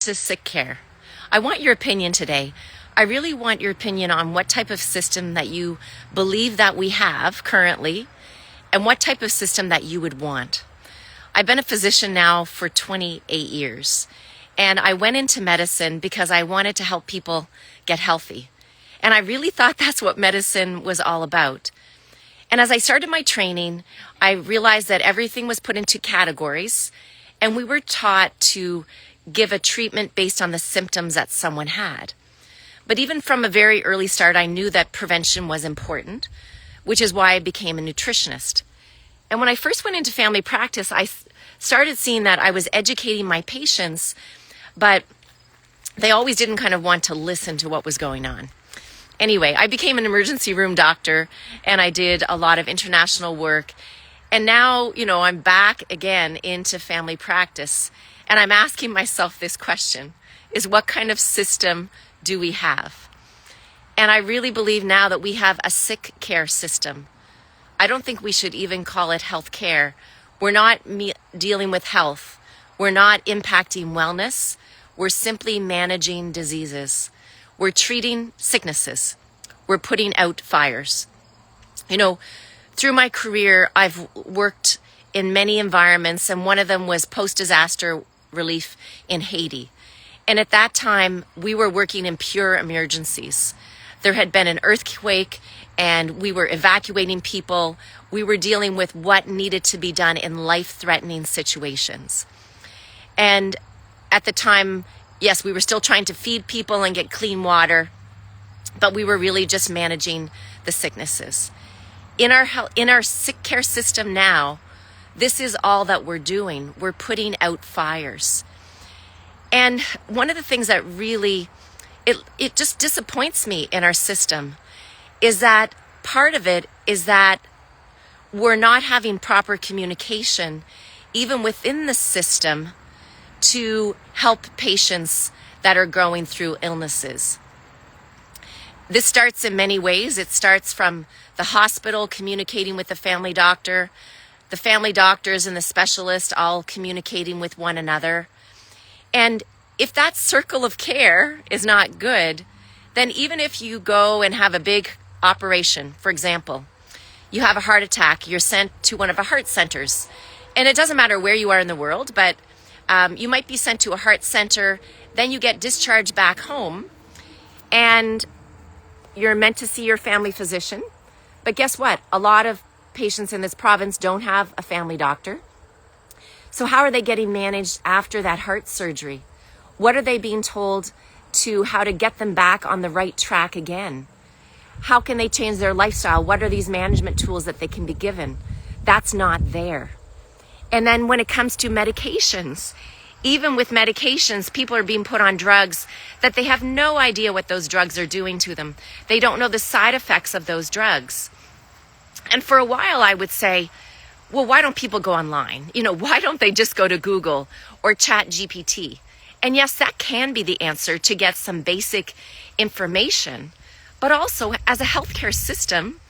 to sick care. I want your opinion today. I really want your opinion on what type of system that you believe that we have currently and what type of system that you would want. I've been a physician now for 28 years, and I went into medicine because I wanted to help people get healthy. And I really thought that's what medicine was all about. And as I started my training, I realized that everything was put into categories, and we were taught to give a treatment based on the symptoms that someone had. But even from a very early start, I knew that prevention was important, which is why I became a nutritionist. And when I first went into family practice, I started seeing that I was educating my patients, but they always didn't kind of want to listen to what was going on. Anyway, I became an emergency room doctor, and I did a lot of international work. And now, I'm back again into family practice, and I'm asking myself this question, is what kind of system do we have? And I really believe now that we have a sick care system. I don't think we should even call it health care. We're not dealing with health. We're not impacting wellness. We're simply managing diseases. We're treating sicknesses. We're putting out fires. Through my career, I've worked in many environments, and one of them was post-disaster relief in Haiti. And at that time, we were working in pure emergencies. There had been an earthquake, and we were evacuating people. We were dealing with what needed to be done in life-threatening situations. And at the time, yes, we were still trying to feed people and get clean water, but we were really just managing the sicknesses. In our sick care system now, this is all that we're doing. We're putting out fires. And one of the things that really, it just disappoints me in our system is that part of it is that we're not having proper communication, even within the system, to help patients that are going through illnesses. This starts in many ways. It starts from the hospital communicating with the family doctors and the specialist all communicating with one another. And if that circle of care is not good, then even if you go and have a big operation, for example, you have a heart attack, you're sent to one of the heart centers. And it doesn't matter where you are in the world, but you might be sent to a heart center, then you get discharged back home, and you're meant to see your family physician. But guess what? A lot of patients in this province don't have a family doctor. So how are they getting managed after that heart surgery? What are they being told to how to get them back on the right track again? How can they change their lifestyle? What are these management tools that they can be given? That's not there. And then when it comes to medications, even with medications, people are being put on drugs that they have no idea what those drugs are doing to them. They don't know the side effects of those drugs. And for a while, I would say, well, why don't people go online? Why don't they just go to Google or Chat GPT? And yes, that can be the answer to get some basic information. But also, as a healthcare system,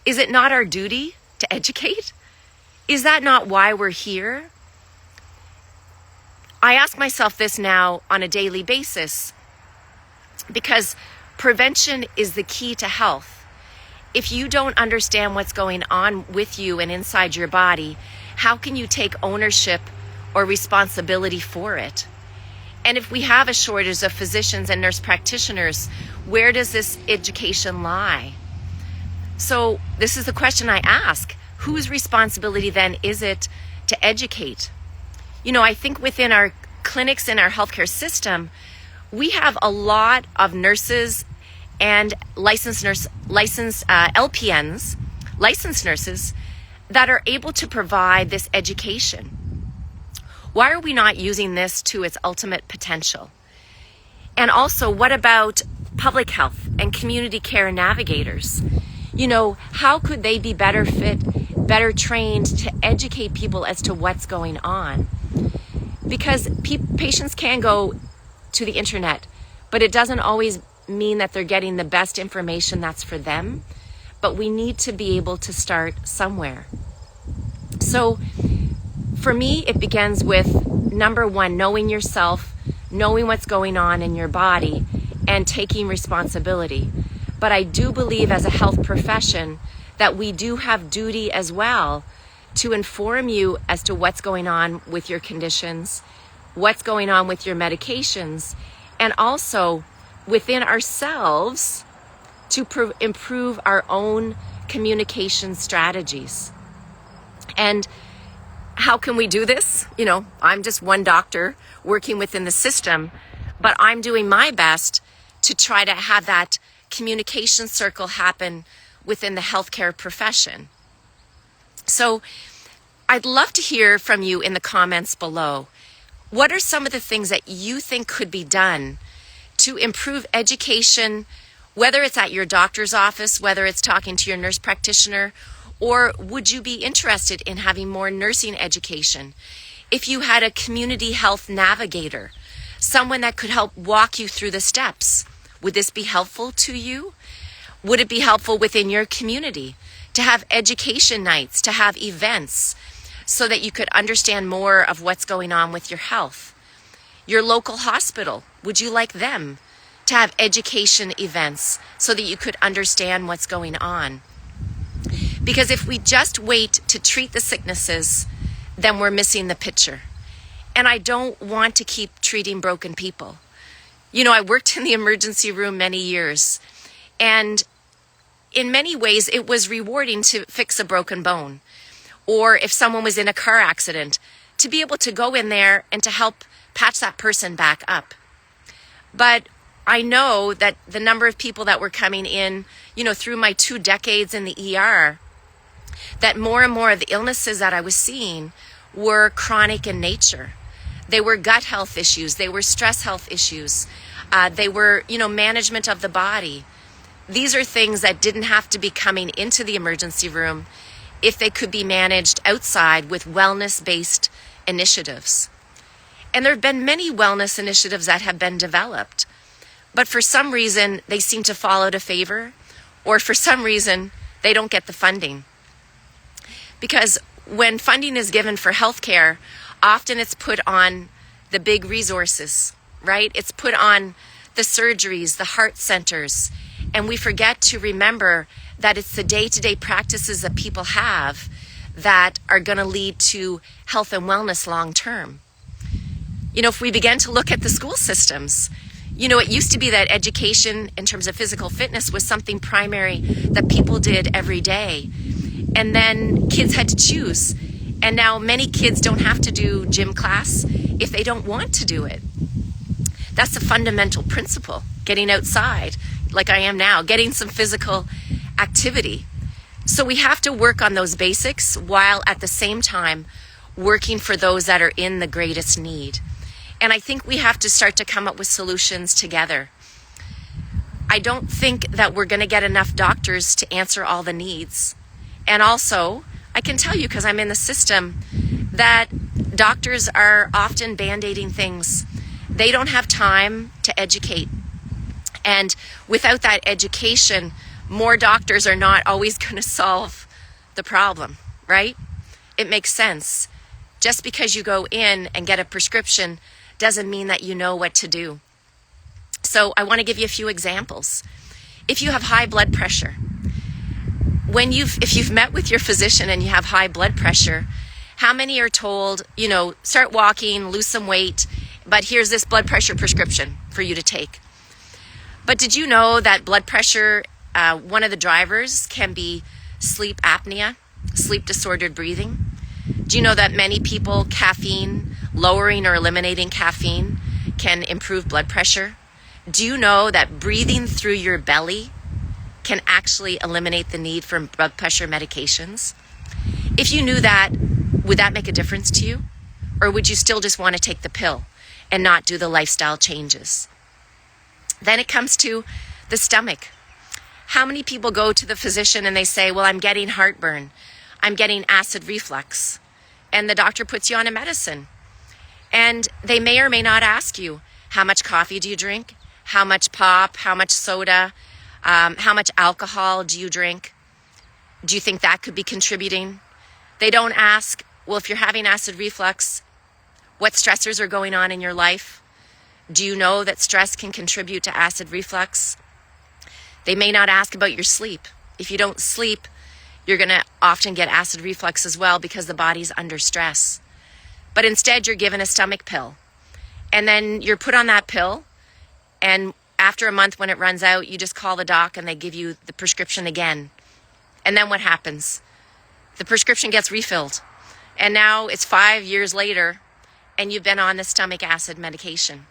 is it not our duty to educate? Is that not why we're here? I ask myself this now on a daily basis because prevention is the key to health. If you don't understand what's going on with you and inside your body, how can you take ownership or responsibility for it? And if we have a shortage of physicians and nurse practitioners, where does this education lie? So this is the question I ask. Whose responsibility then is it to educate? I think within our clinics in our healthcare system, we have a lot of nurses and licensed LPNs, licensed nurses, that are able to provide this education. Why are we not using this to its ultimate potential? And also, what about public health and community care navigators? How could they be better fit, better trained to educate people as to what's going on? Because patients can go to the internet, but it doesn't always mean that they're getting the best information that's for them. But we need to be able to start somewhere. So for me, it begins with number one, knowing yourself, knowing what's going on in your body and taking responsibility. But I do believe as a health profession that we do have duty as well to inform you as to what's going on with your conditions, what's going on with your medications, and also within ourselves to improve our own communication strategies. And how can we do this? You know, I'm just one doctor working within the system, but I'm doing my best to try to have that communication circle happen within the healthcare profession. So I'd love to hear from you in the comments below. What are some of the things that you think could be done to improve education, whether it's at your doctor's office, whether it's talking to your nurse practitioner, or would you be interested in having more nursing education? If you had a community health navigator, someone that could help walk you through the steps, would this be helpful to you? Would it be helpful within your community to have education nights, to have events, so that you could understand more of what's going on with your health? Your local hospital, would you like them to have education events so that you could understand what's going on? Because if we just wait to treat the sicknesses, then we're missing the picture. And I don't want to keep treating broken people. You know, I worked in the emergency room many years, and in many ways it was rewarding to fix a broken bone, or if someone was in a car accident, to be able to go in there and to help patch that person back up. But I know that the number of people that were coming in, you know, through my 2 decades in the ER, that more and more of the illnesses that I was seeing were chronic in nature. They were gut health issues. They were stress health issues. They were, you know, management of the body. These are things that didn't have to be coming into the emergency room if they could be managed outside with wellness-based initiatives. And there have been many wellness initiatives that have been developed, but for some reason they seem to fall out of favor, or for some reason they don't get the funding. Because when funding is given for healthcare, often it's put on the big resources, right? It's put on the surgeries, the heart centers, and we forget to remember that it's the day-to-day practices that people have that are going to lead to health and wellness long term. You know, if we begin to look at the school systems, you know, it used to be that education in terms of physical fitness was something primary that people did every day. And then kids had to choose. And now many kids don't have to do gym class if they don't want to do it. That's a fundamental principle, getting outside like I am now, getting some physical activity. So we have to work on those basics while at the same time working for those that are in the greatest need. And I think we have to start to come up with solutions together. I don't think that we're going to get enough doctors to answer all the needs. And also, I can tell you, because I'm in the system, that doctors are often band-aiding things. They don't have time to educate. And without that education, more doctors are not always going to solve the problem, right? It makes sense. Just because you go in and get a prescription doesn't mean that you know what to do. So I want to give you a few examples. If you have high blood pressure, if you've met with your physician and you have high blood pressure, how many are told, you know, start walking, lose some weight, but here's this blood pressure prescription for you to take? But did you know that blood pressure, one of the drivers can be sleep apnea, sleep disordered breathing? Do you know that many people, caffeine, lowering or eliminating caffeine can improve blood pressure? Do you know that breathing through your belly can actually eliminate the need for blood pressure medications? If you knew that, would that make a difference to you? Or would you still just want to take the pill and not do the lifestyle changes? Then it comes to the stomach. How many people go to the physician and they say, well, I'm getting heartburn, I'm getting acid reflux, and the doctor puts you on a medicine. And they may or may not ask you, how much coffee do you drink? How much pop? How much soda? How much alcohol do you drink? Do you think that could be contributing? They don't ask, well, if you're having acid reflux, what stressors are going on in your life? Do you know that stress can contribute to acid reflux? They may not ask about your sleep. If you don't sleep, you're going to often get acid reflux as well because the body's under stress. But instead, you're given a stomach pill. And then you're put on that pill, and after a month when it runs out, you just call the doc and they give you the prescription again. And then what happens? The prescription gets refilled. And now it's 5 years later, and you've been on the stomach acid medication.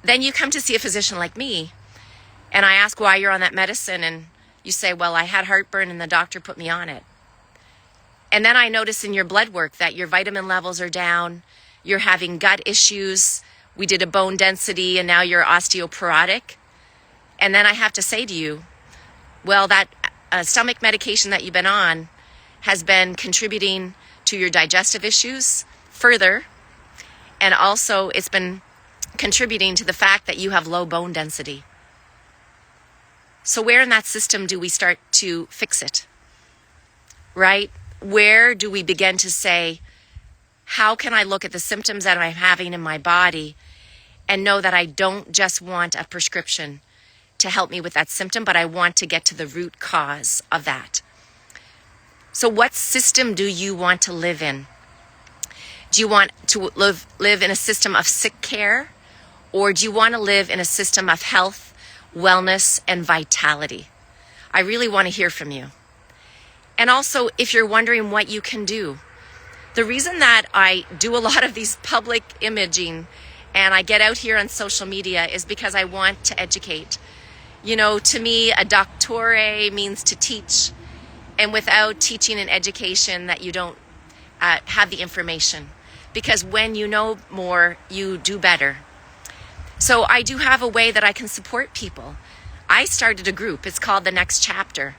Then you come to see a physician like me, and I ask why you're on that medicine, and you say, well, I had heartburn and the doctor put me on it. And then I notice in your blood work that your vitamin levels are down, you're having gut issues, we did a bone density, and now you're osteoporotic. And then I have to say to you, well, that stomach medication that you've been on has been contributing to your digestive issues further, and also it's been contributing to the fact that you have low bone density. So where in that system do we start to fix it? Right? Where do we begin to say, how can I look at the symptoms that I'm having in my body and know that I don't just want a prescription to help me with that symptom, but I want to get to the root cause of that? So what system do you want to live in? Do you want to live in a system of sick care, or do you want to live in a system of health, wellness, and vitality? I really want to hear from you. And also, if you're wondering what you can do, the reason that I do a lot of these public imaging and I get out here on social media is because I want to educate. You know, to me, a doctore means to teach. And without teaching and education, that you don't have the information. Because when you know more, you do better. So I do have a way that I can support people. I started a group. It's called The Next Chapter.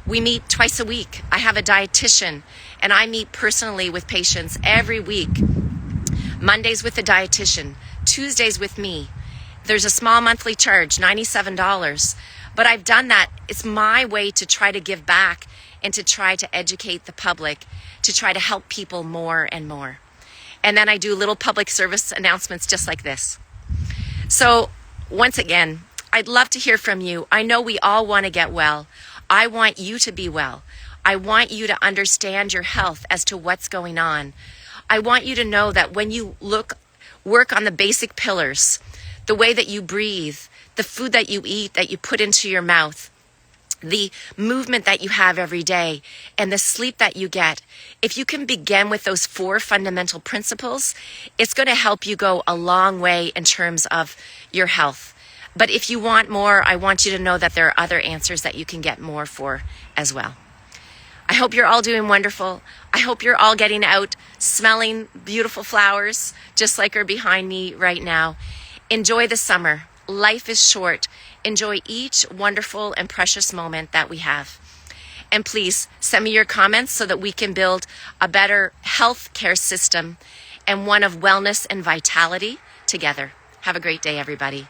We meet twice a week. I have a dietitian, and I meet personally with patients every week. Mondays with the dietitian, Tuesdays with me. There's a small monthly charge, $97. But I've done that. It's my way to try to give back and to try to educate the public, to try to help people more and more. And then I do little public service announcements just like this. So once again, I'd love to hear from you. I know we all want to get well. I want you to be well. I want you to understand your health as to what's going on. I want you to know that when you work on the basic pillars, the way that you breathe, the food that you eat, that you put into your mouth, the movement that you have every day, and the sleep that you get, if you can begin with those 4 fundamental principles, it's going to help you go a long way in terms of your health. But if you want more, I want you to know that there are other answers that you can get more for as well. I hope you're all doing wonderful. I hope you're all getting out smelling beautiful flowers, just like are behind me right now. Enjoy the summer. Life is short. Enjoy each wonderful and precious moment that we have. And please send me your comments so that we can build a better health care system and one of wellness and vitality together. Have a great day, everybody.